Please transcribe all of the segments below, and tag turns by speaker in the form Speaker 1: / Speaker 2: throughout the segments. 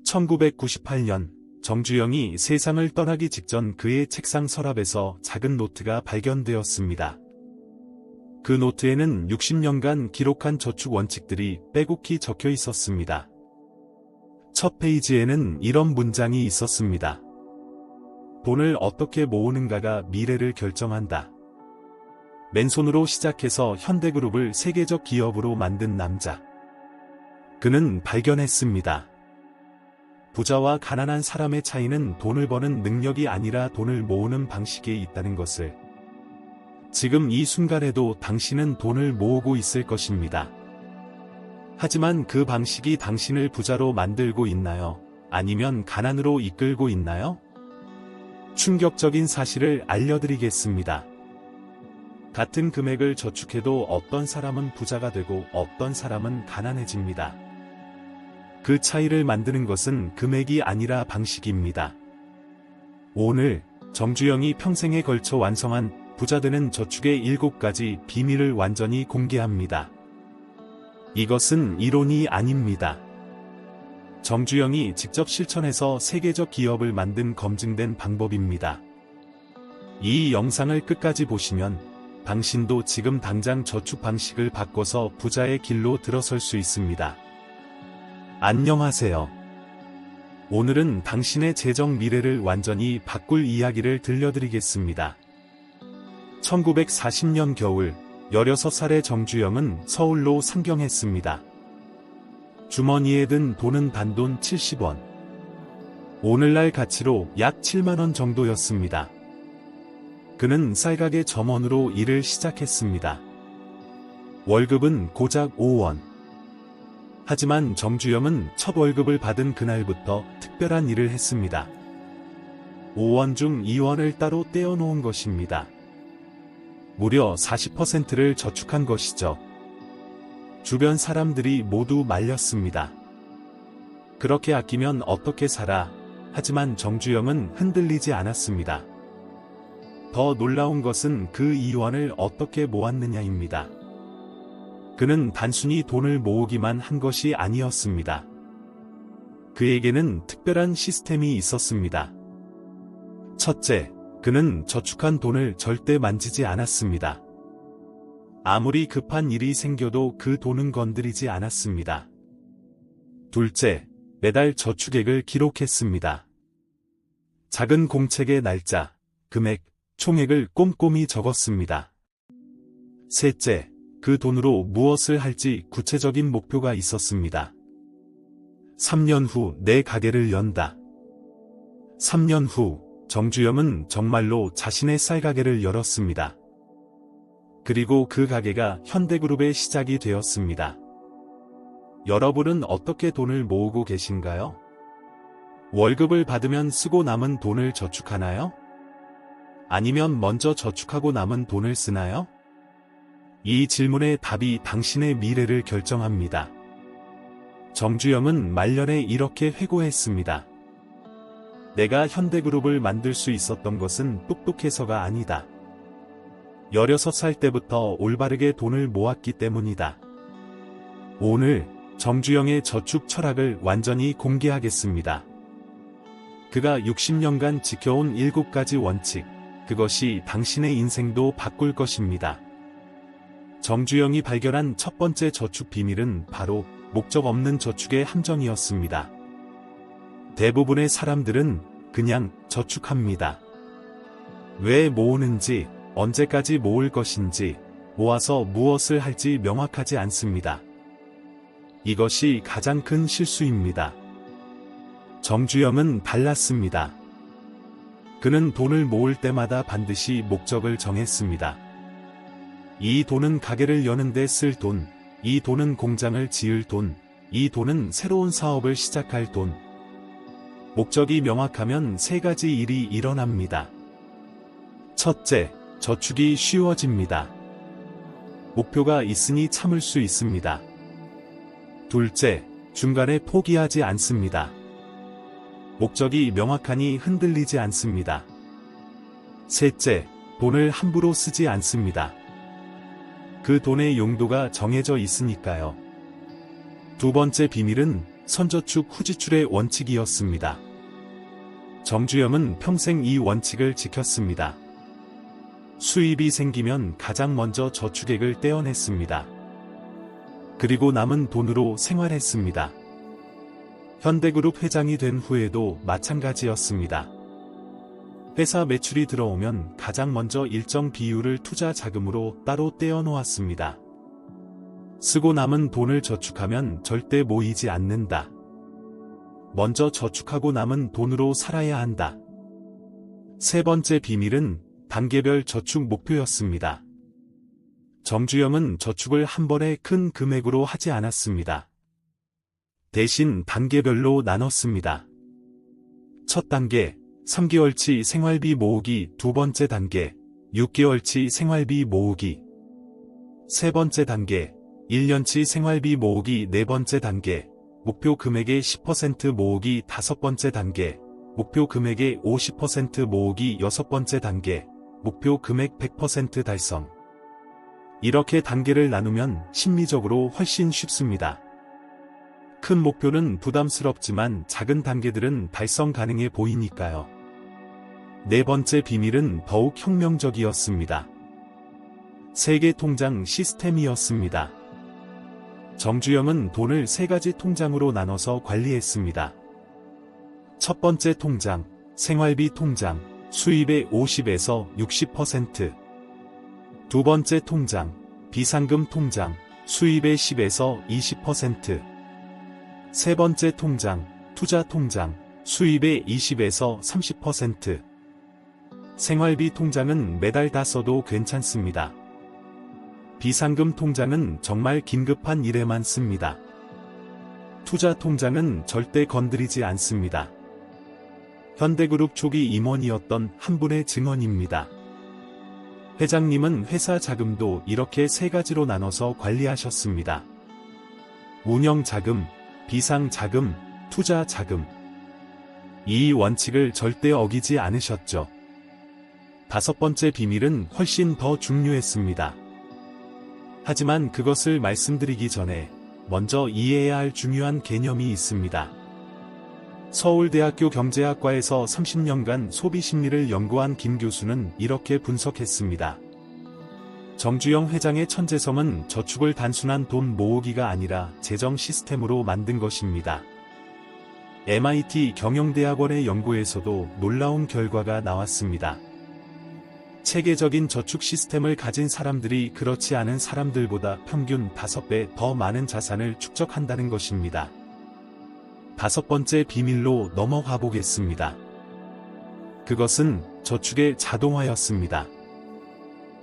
Speaker 1: 1998년 정주영이 세상을 떠나기 직전 그의 책상 서랍에서 작은 노트가 발견되었습니다. 그 노트에는 60년간 기록한 저축 원칙들이 빼곡히 적혀 있었습니다. 첫 페이지에는 이런 문장이 있었습니다. 돈을 어떻게 모으는가가 미래를 결정한다. 맨손으로 시작해서 현대그룹을 세계적 기업으로 만든 남자. 그는 발견했습니다. 부자와 가난한 사람의 차이는 돈을 버는 능력이 아니라 돈을 모으는 방식에 있다는 것을. 지금 이 순간에도 당신은 돈을 모으고 있을 것입니다. 하지만 그 방식이 당신을 부자로 만들고 있나요? 아니면 가난으로 이끌고 있나요? 충격적인 사실을 알려드리겠습니다. 같은 금액을 저축해도 어떤 사람은 부자가 되고 어떤 사람은 가난해집니다. 그 차이를 만드는 것은 금액이 아니라 방식입니다. 오늘 정주영이 평생에 걸쳐 완성한 부자되는 저축의 7가지 비밀을 완전히 공개합니다. 이것은 이론이 아닙니다. 정주영이 직접 실천해서 세계적 기업을 만든 검증된 방법입니다. 이 영상을 끝까지 보시면 당신도 지금 당장 저축 방식을 바꿔서 부자의 길로 들어설 수 있습니다. 안녕하세요. 오늘은 당신의 재정 미래를 완전히 바꿀 이야기를 들려드리겠습니다. 1940년 겨울 16살의 정주영은 서울로 상경했습니다. 주머니에 든 돈은 단돈 70원. 오늘날 가치로 약 7만원 정도였습니다. 그는 쌀가게 점원으로 일을 시작했습니다. 월급은 고작 5원. 하지만 정주영은 첫 월급을 받은 그날부터 특별한 일을 했습니다. 5원 중 2원을 따로 떼어놓은 것입니다. 무려 40%를 저축한 것이죠. 주변 사람들이 모두 말렸습니다. 그렇게 아끼면 어떻게 살아? 하지만 정주영은 흔들리지 않았습니다. 더 놀라운 것은 그 2원을 어떻게 모았느냐입니다. 그는 단순히 돈을 모으기만 한 것이 아니었습니다. 그에게는 특별한 시스템이 있었습니다. 첫째, 그는 저축한 돈을 절대 만지지 않았습니다. 아무리 급한 일이 생겨도 그 돈은 건드리지 않았습니다. 둘째, 매달 저축액을 기록했습니다. 작은 공책의 날짜, 금액, 총액을 꼼꼼히 적었습니다. 셋째, 그 돈으로 무엇을 할지 구체적인 목표가 있었습니다. 3년 후 내 가게를 연다. 3년 후 정주영은 정말로 자신의 쌀가게를 열었습니다. 그리고 그 가게가 현대그룹의 시작이 되었습니다. 여러분은 어떻게 돈을 모으고 계신가요? 월급을 받으면 쓰고 남은 돈을 저축하나요? 아니면 먼저 저축하고 남은 돈을 쓰나요? 이 질문의 답이 당신의 미래를 결정합니다. 정주영은 말년에 이렇게 회고했습니다. 내가 현대그룹을 만들 수 있었던 것은 똑똑해서가 아니다. 16살 때부터 올바르게 돈을 모았기 때문이다. 오늘 정주영의 저축 철학을 완전히 공개하겠습니다. 그가 60년간 지켜온 7가지 원칙, 그것이 당신의 인생도 바꿀 것입니다. 정주영이 발견한 첫 번째 저축 비밀은 바로 목적 없는 저축의 함정이었습니다. 대부분의 사람들은 그냥 저축합니다. 왜 모으는지, 언제까지 모을 것인지, 모아서 무엇을 할지 명확하지 않습니다. 이것이 가장 큰 실수입니다. 정주영은 달랐습니다. 그는 돈을 모을 때마다 반드시 목적을 정했습니다. 이 돈은 가게를 여는데 쓸 돈, 이 돈은 공장을 지을 돈, 이 돈은 새로운 사업을 시작할 돈. 목적이 명확하면 3가지 일이 일어납니다. 첫째, 저축이 쉬워집니다. 목표가 있으니 참을 수 있습니다. 둘째, 중간에 포기하지 않습니다. 목적이 명확하니 흔들리지 않습니다. 셋째, 돈을 함부로 쓰지 않습니다. 그 돈의 용도가 정해져 있으니까요. 두 번째 비밀은 선저축 후지출의 원칙이었습니다. 정주영은 평생 이 원칙을 지켰습니다. 수입이 생기면 가장 먼저 저축액을 떼어냈습니다. 그리고 남은 돈으로 생활했습니다. 현대그룹 회장이 된 후에도 마찬가지였습니다. 회사 매출이 들어오면 가장 먼저 일정 비율을 투자 자금으로 따로 떼어 놓았습니다. 쓰고 남은 돈을 저축하면 절대 모이지 않는다. 먼저 저축하고 남은 돈으로 살아야 한다. 세 번째 비밀은 단계별 저축 목표였습니다. 정주영은 저축을 한 번에 큰 금액으로 하지 않았습니다. 대신 단계별로 나눴습니다. 첫 단계, 3개월치 생활비 모으기. 두 번째 단계, 6개월치 생활비 모으기. 세 번째 단계, 1년치 생활비 모으기. 네 번째 단계, 목표 금액의 10% 모으기. 다섯 번째 단계, 목표 금액의 50% 모으기. 여섯 번째 단계, 목표 금액 100% 달성. 이렇게 단계를 나누면 심리적으로 훨씬 쉽습니다. 큰 목표는 부담스럽지만 작은 단계들은 달성 가능해 보이니까요. 네 번째 비밀은 더욱 혁명적이었습니다. 세계 통장 시스템이었습니다. 정주영은 돈을 세 가지 통장으로 나눠서 관리했습니다. 첫 번째 통장, 생활비 통장, 수입의 50에서 60%. 두 번째 통장, 비상금 통장, 수입의 10에서 20%. 세 번째 통장, 투자 통장, 수입의 20에서 30%. 생활비 통장은 매달 다 써도 괜찮습니다. 비상금 통장은 정말 긴급한 일에만 씁니다. 투자 통장은 절대 건드리지 않습니다. 현대그룹 초기 임원이었던 한 분의 증언입니다. 회장님은 회사 자금도 이렇게 세 가지로 나눠서 관리하셨습니다. 운영 자금, 비상 자금, 투자 자금. 이 원칙을 절대 어기지 않으셨죠. 다섯 번째 비밀은 훨씬 더 중요했습니다. 하지만 그것을 말씀드리기 전에 먼저 이해해야 할 중요한 개념이 있습니다. 서울대학교 경제학과에서 30년간 소비 심리를 연구한 김 교수는 이렇게 분석했습니다. 정주영 회장의 천재성은 저축을 단순한 돈 모으기가 아니라 재정 시스템으로 만든 것입니다. MIT 경영대학원의 연구에서도 놀라운 결과가 나왔습니다. 체계적인 저축 시스템을 가진 사람들이 그렇지 않은 사람들보다 평균 5배 더 많은 자산을 축적한다는 것입니다. 다섯 번째 비밀로 넘어가 보겠습니다. 그것은 저축의 자동화였습니다.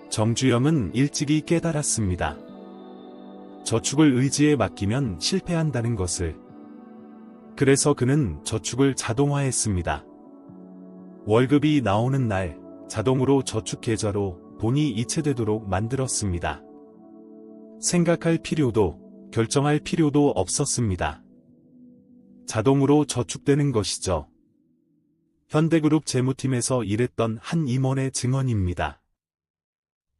Speaker 1: 정주영은 일찍이 깨달았습니다. 저축을 의지에 맡기면 실패한다는 것을. 그래서 그는 저축을 자동화했습니다. 월급이 나오는 날, 자동으로 저축 계좌로 돈이 이체되도록 만들었습니다. 생각할 필요도, 결정할 필요도 없었습니다. 자동으로 저축되는 것이죠. 현대그룹 재무팀에서 일했던 한 임원의 증언입니다.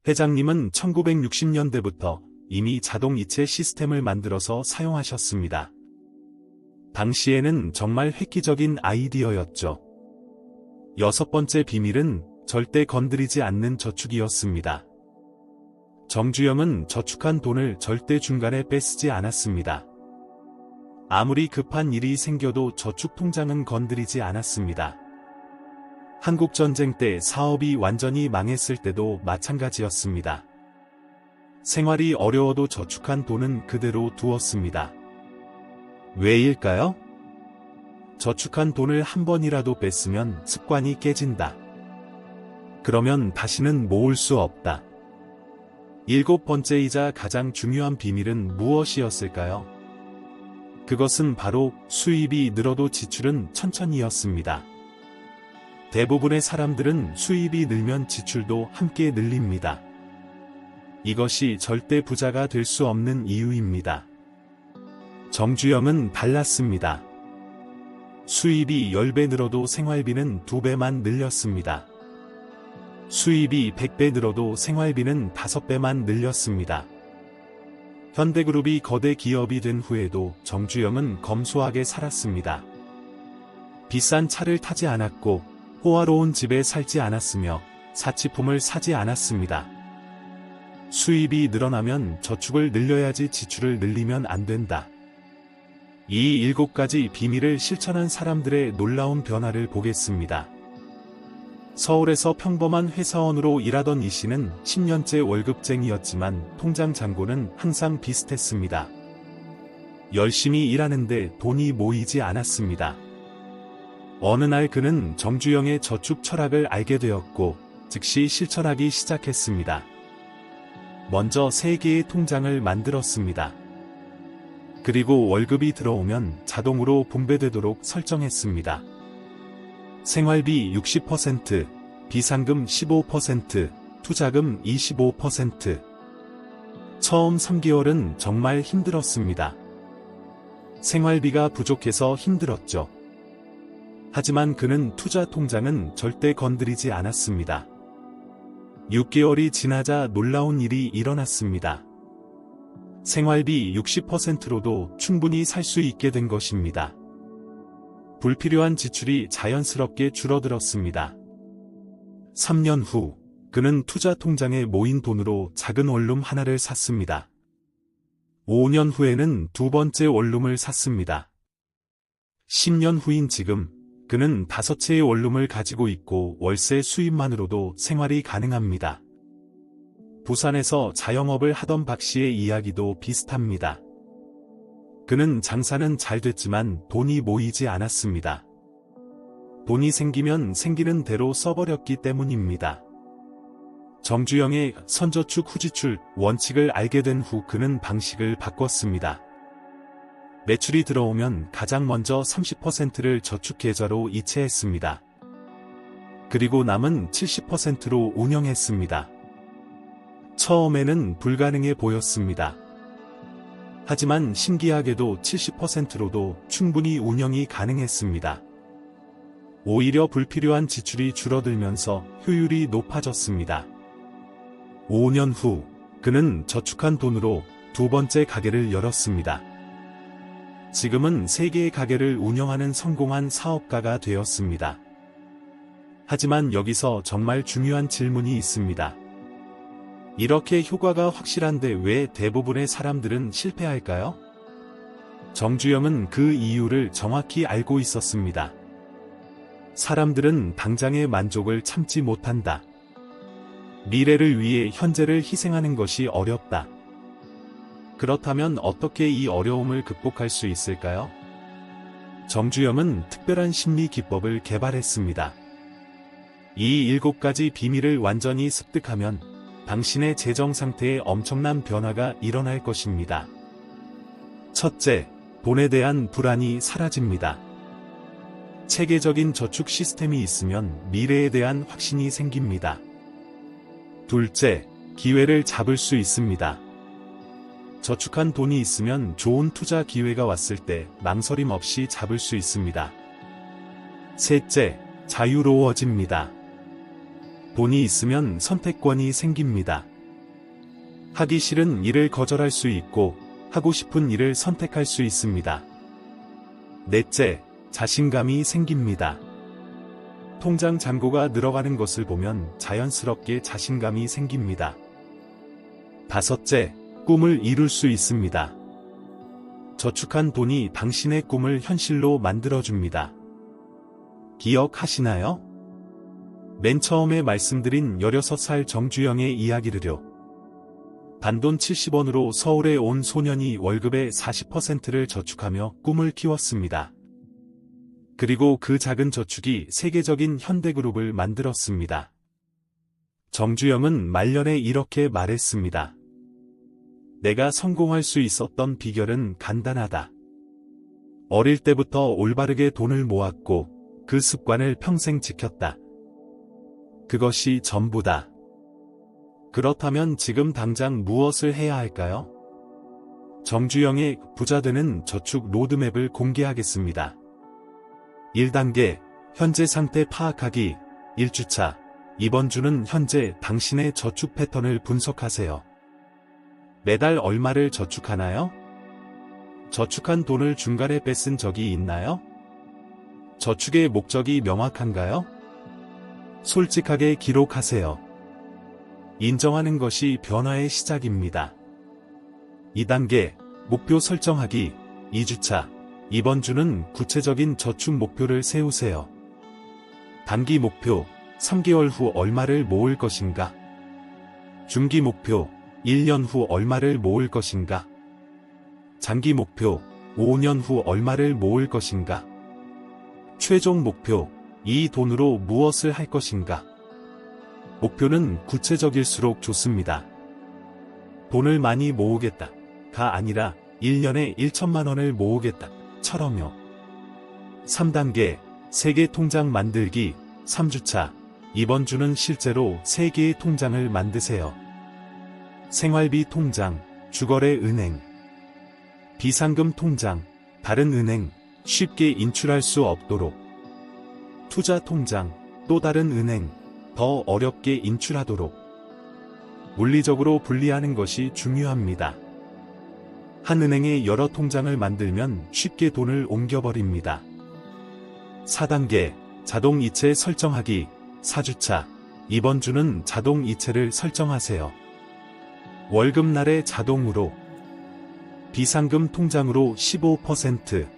Speaker 1: 회장님은 1960년대부터 이미 자동 이체 시스템을 만들어서 사용하셨습니다. 당시에는 정말 획기적인 아이디어였죠. 여섯 번째 비밀은 절대 건드리지 않는 저축이었습니다. 정주영은 저축한 돈을 절대 중간에 빼쓰지 않았습니다. 아무리 급한 일이 생겨도 저축 통장은 건드리지 않았습니다. 한국전쟁 때 사업이 완전히 망했을 때도 마찬가지였습니다. 생활이 어려워도 저축한 돈은 그대로 두었습니다. 왜일까요? 저축한 돈을 한 번이라도 뺐으면 습관이 깨진다. 그러면 다시는 모을 수 없다. 일곱 번째이자 가장 중요한 비밀은 무엇이었을까요? 그것은 바로 수입이 늘어도 지출은 천천히였습니다. 대부분의 사람들은 수입이 늘면 지출도 함께 늘립니다. 이것이 절대 부자가 될 수 없는 이유입니다. 정주영은 달랐습니다. 수입이 10배 늘어도 생활비는 2배만 늘렸습니다. 수입이 100배 늘어도 생활비는 5배만 늘렸습니다. 현대그룹이 거대 기업이 된 후에도 정주영은 검소하게 살았습니다. 비싼 차를 타지 않았고 호화로운 집에 살지 않았으며 사치품을 사지 않았습니다. 수입이 늘어나면 저축을 늘려야지 지출을 늘리면 안 된다. 이 7가지 비밀을 실천한 사람들의 놀라운 변화를 보겠습니다. 서울에서 평범한 회사원으로 일하던 이 씨는 10년째 월급쟁이였지만 통장 잔고는 항상 비슷했습니다. 열심히 일하는데 돈이 모이지 않았습니다. 어느 날 그는 정주영의 저축 철학을 알게 되었고 즉시 실천하기 시작했습니다. 먼저 3개의 통장을 만들었습니다. 그리고 월급이 들어오면 자동으로 분배되도록 설정했습니다. 생활비 60%, 비상금 15%, 투자금 25%. 처음 3개월은 정말 힘들었습니다. 생활비가 부족해서 힘들었죠. 하지만 그는 투자 통장은 절대 건드리지 않았습니다. 6개월이 지나자 놀라운 일이 일어났습니다. 생활비 60%로도 충분히 살 수 있게 된 것입니다. 불필요한 지출이 자연스럽게 줄어들었습니다. 3년 후, 그는 투자 통장에 모인 돈으로 작은 원룸 하나를 샀습니다. 5년 후에는 2번째 원룸을 샀습니다. 10년 후인 지금, 그는 5채의 원룸을 가지고 있고 월세 수입만으로도 생활이 가능합니다. 부산에서 자영업을 하던 박 씨의 이야기도 비슷합니다. 그는 장사는 잘 됐지만 돈이 모이지 않았습니다. 돈이 생기면 생기는 대로 써버렸기 때문입니다. 정주영의 선저축 후지출 원칙을 알게 된 후 그는 방식을 바꿨습니다. 매출이 들어오면 가장 먼저 30%를 저축계좌로 이체했습니다. 그리고 남은 70%로 운영했습니다. 처음에는 불가능해 보였습니다. 하지만 신기하게도 70%로도 충분히 운영이 가능했습니다. 오히려 불필요한 지출이 줄어들면서 효율이 높아졌습니다. 5년 후, 그는 저축한 돈으로 2번째 가게를 열었습니다. 지금은 3개의 가게를 운영하는 성공한 사업가가 되었습니다. 하지만 여기서 정말 중요한 질문이 있습니다. 이렇게 효과가 확실한데 왜 대부분의 사람들은 실패할까요? 정주영은 그 이유를 정확히 알고 있었습니다. 사람들은 당장의 만족을 참지 못한다. 미래를 위해 현재를 희생하는 것이 어렵다. 그렇다면 어떻게 이 어려움을 극복할 수 있을까요? 정주영은 특별한 심리 기법을 개발했습니다. 이 7가지 비밀을 완전히 습득하면 당신의 재정 상태에 엄청난 변화가 일어날 것입니다. 첫째, 돈에 대한 불안이 사라집니다. 체계적인 저축 시스템이 있으면 미래에 대한 확신이 생깁니다. 둘째, 기회를 잡을 수 있습니다. 저축한 돈이 있으면 좋은 투자 기회가 왔을 때 망설임 없이 잡을 수 있습니다. 셋째, 자유로워집니다. 돈이 있으면 선택권이 생깁니다. 하기 싫은 일을 거절할 수 있고 하고 싶은 일을 선택할 수 있습니다. 넷째, 자신감이 생깁니다. 통장 잔고가 늘어가는 것을 보면 자연스럽게 자신감이 생깁니다. 다섯째, 꿈을 이룰 수 있습니다. 저축한 돈이 당신의 꿈을 현실로 만들어줍니다. 기억하시나요? 맨 처음에 말씀드린 16살 정주영의 이야기를요. 단돈 70원으로 서울에 온 소년이 월급의 40%를 저축하며 꿈을 키웠습니다. 그리고 그 작은 저축이 세계적인 현대그룹을 만들었습니다. 정주영은 말년에 이렇게 말했습니다. 내가 성공할 수 있었던 비결은 간단하다. 어릴 때부터 올바르게 돈을 모았고 그 습관을 평생 지켰다. 그것이 전부다. 그렇다면 지금 당장 무엇을 해야 할까요? 정주영의 부자 되는 저축 로드맵을 공개하겠습니다. 1단계, 현재 상태 파악하기. 1주차, 이번 주는 현재 당신의 저축 패턴을 분석하세요. 매달 얼마를 저축하나요? 저축한 돈을 중간에 뺏은 적이 있나요? 저축의 목적이 명확한가요? 솔직하게 기록하세요. 인정하는 것이 변화의 시작입니다. 2단계, 목표 설정하기. 2주차. 이번 주는 구체적인 저축 목표를 세우세요. 단기 목표, 3개월 후 얼마를 모을 것인가? 중기 목표, 1년 후 얼마를 모을 것인가? 장기 목표, 5년 후 얼마를 모을 것인가? 최종 목표, 이 돈으로 무엇을 할 것인가? 목표는 구체적일수록 좋습니다. 돈을 많이 모으겠다가 아니라 1년에 1천만 원을 모으겠다 처럼요. 3단계, 세계 통장 만들기. 3주차. 이번 주는 실제로 3개의 통장을 만드세요. 생활비 통장, 주거래 은행, 비상금 통장, 다른 은행, 쉽게 인출할 수 없도록. 투자 통장, 또 다른 은행, 더 어렵게 인출하도록. 물리적으로 분리하는 것이 중요합니다. 한 은행에 여러 통장을 만들면 쉽게 돈을 옮겨버립니다. 4단계, 자동 이체 설정하기. 4주차. 이번 주는 자동 이체를 설정하세요. 월급날에 자동으로, 비상금 통장으로 15%,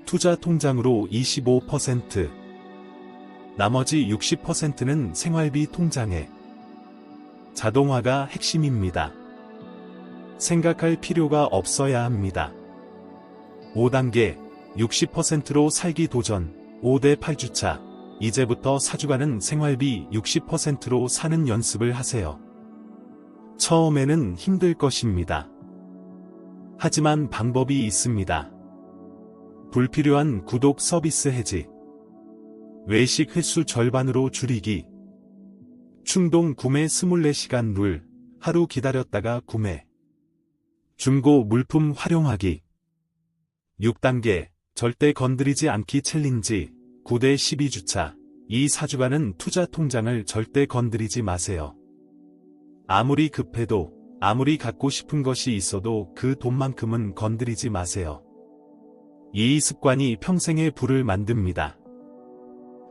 Speaker 1: 투자 통장으로 25%, 나머지 60%는 생활비 통장에. 자동화가 핵심입니다. 생각할 필요가 없어야 합니다. 5단계, 60%로 살기 도전. 5대 8주차. 이제부터 4주간은 생활비 60%로 사는 연습을 하세요. 처음에는 힘들 것입니다. 하지만 방법이 있습니다. 불필요한 구독 서비스 해지, 외식 횟수 절반으로 줄이기, 충동 구매 24시간 룰, 하루 기다렸다가 구매, 중고 물품 활용하기. 6단계, 절대 건드리지 않기 챌린지. 9대 12주차. 이 4주간은 투자 통장을 절대 건드리지 마세요. 아무리 급해도, 아무리 갖고 싶은 것이 있어도 그 돈만큼은 건드리지 마세요. 이 습관이 평생의 부를 만듭니다.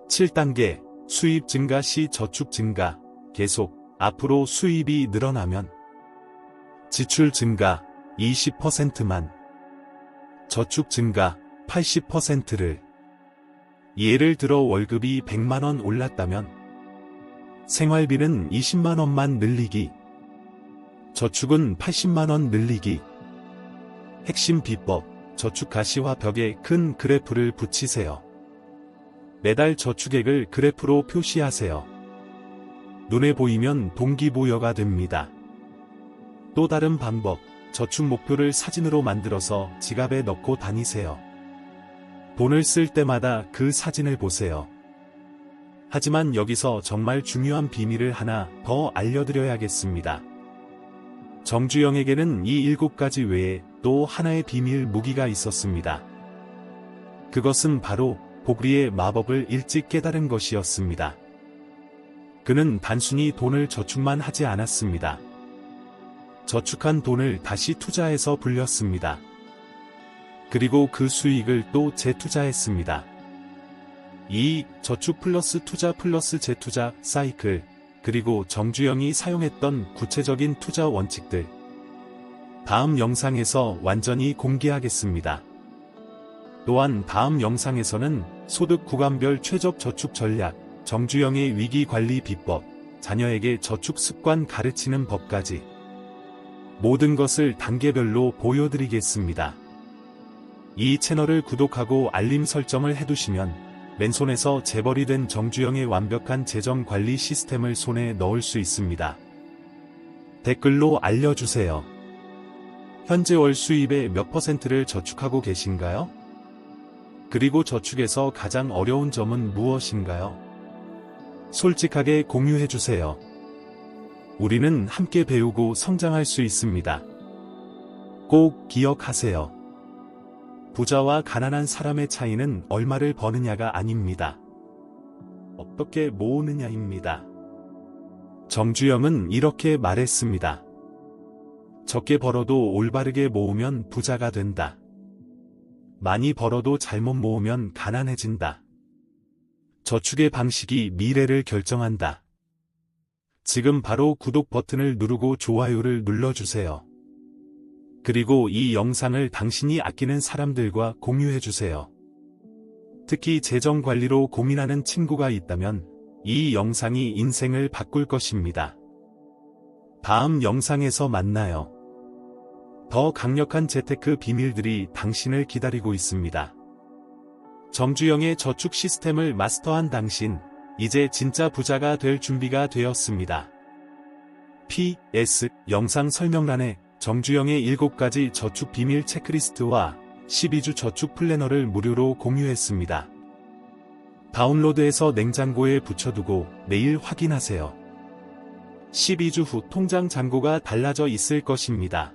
Speaker 1: 7단계, 수입 증가 시 저축 증가. 계속, 앞으로 수입이 늘어나면 지출 증가 20%만, 저축 증가 80%를. 예를 들어 월급이 100만원 올랐다면 생활비는 20만원만 늘리기, 저축은 80만원 늘리기. 핵심 비법, 저축 가시화 벽에 큰 그래프를 붙이세요. 매달 저축액을 그래프로 표시하세요. 눈에 보이면 동기부여가 됩니다. 또 다른 방법, 저축 목표를 사진으로 만들어서 지갑에 넣고 다니세요. 돈을 쓸 때마다 그 사진을 보세요. 하지만 여기서 정말 중요한 비밀을 하나 더 알려드려야겠습니다. 정주영에게는 이 7가지 외에 또 하나의 비밀 무기가 있었습니다. 그것은 바로 복리의 마법을 일찍 깨달은 것이었습니다. 그는 단순히 돈을 저축만 하지 않았습니다. 저축한 돈을 다시 투자해서 불렸습니다. 그리고 그 수익을 또 재투자했습니다. 이 저축 플러스 투자 플러스 재투자 사이클, 그리고 정주영이 사용했던 구체적인 투자 원칙들. 다음 영상에서 완전히 공개하겠습니다. 또한 다음 영상에서는 소득 구간별 최적 저축 전략, 정주영의 위기 관리 비법, 자녀에게 저축 습관 가르치는 법까지 모든 것을 단계별로 보여드리겠습니다. 이 채널을 구독하고 알림 설정을 해두시면 맨손에서 재벌이 된 정주영의 완벽한 재정 관리 시스템을 손에 넣을 수 있습니다. 댓글로 알려주세요. 현재 월 수입의 몇 %를 저축하고 계신가요? 그리고 저축에서 가장 어려운 점은 무엇인가요? 솔직하게 공유해주세요. 우리는 함께 배우고 성장할 수 있습니다. 꼭 기억하세요. 부자와 가난한 사람의 차이는 얼마를 버느냐가 아닙니다. 어떻게 모으느냐입니다. 정주영은 이렇게 말했습니다. 적게 벌어도 올바르게 모으면 부자가 된다. 많이 벌어도 잘못 모으면 가난해진다. 저축의 방식이 미래를 결정한다. 지금 바로 구독 버튼을 누르고 좋아요를 눌러주세요. 그리고 이 영상을 당신이 아끼는 사람들과 공유해주세요. 특히 재정 관리로 고민하는 친구가 있다면 이 영상이 인생을 바꿀 것입니다. 다음 영상에서 만나요. 더 강력한 재테크 비밀들이 당신을 기다리고 있습니다. 정주영의 저축 시스템을 마스터한 당신, 이제 진짜 부자가 될 준비가 되었습니다. PS, 영상 설명란에 정주영의 7가지 저축 비밀 체크리스트와 12주 저축 플래너를 무료로 공유했습니다. 다운로드해서 냉장고에 붙여두고 내일 확인하세요. 12주 후 통장 잔고가 달라져 있을 것입니다.